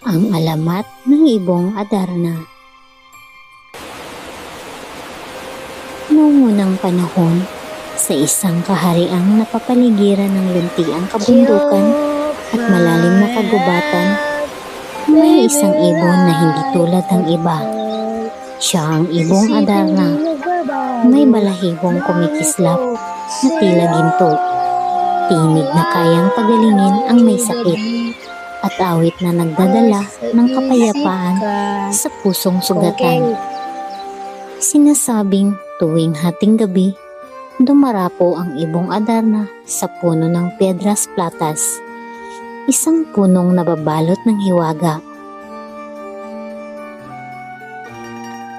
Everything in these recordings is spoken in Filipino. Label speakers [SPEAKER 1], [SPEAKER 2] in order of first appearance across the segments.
[SPEAKER 1] Ang alamat ng ibong Adarna. Noong unang panahon, sa isang kahariang napapaligiran ng luntiang kabundukan at malalim na kagubatan, may isang ibon na hindi tulad ng iba. Siya ang ibong Adarna. May balahibong kumikislap na tila ginto. Tinig na kayang pagalingin ang may sakit at awit na nagdadala ng kapayapaan sa pusong sugatan. Sinasabing tuwing hating gabi, dumarapo ang ibong Adarna sa puno ng Piedras Platas, isang punong nababalot ng hiwaga.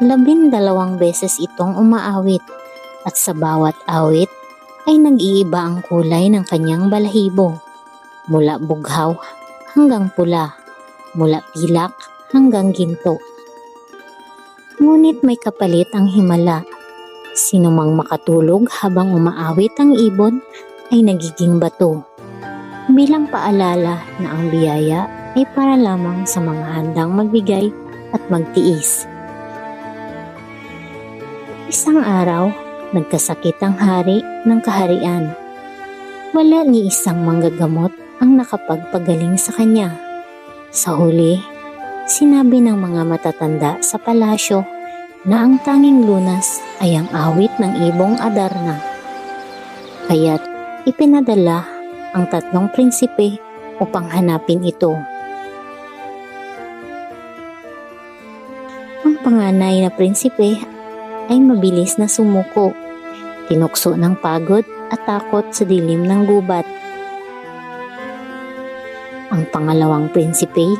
[SPEAKER 1] 12 beses itong umaawit at sa bawat awit ay nag-iiba ang kulay ng kanyang balahibo, mula bughaw hanggang pula, mula pilak hanggang ginto. Ngunit may kapalit ang himala. Sinumang makatulog habang umaawit ang ibon ay nagiging bato, bilang paalala na ang biyaya ay para lamang sa mga handang magbigay at magtiis. Isang araw, nagkasakit ang hari ng kaharian. Wala ni isang manggagamot ang nakapagpagaling sa kanya. Sa huli, sinabi ng mga matatanda sa palasyo na ang tanging lunas ay ang awit ng ibong Adarna. Kaya't ipinadala ang 3 prinsipe upang hanapin ito. Ang panganay na prinsipe ay mabilis na sumuko, tinukso ng pagod at takot sa dilim ng gubat. Ang pangalawang prinsipe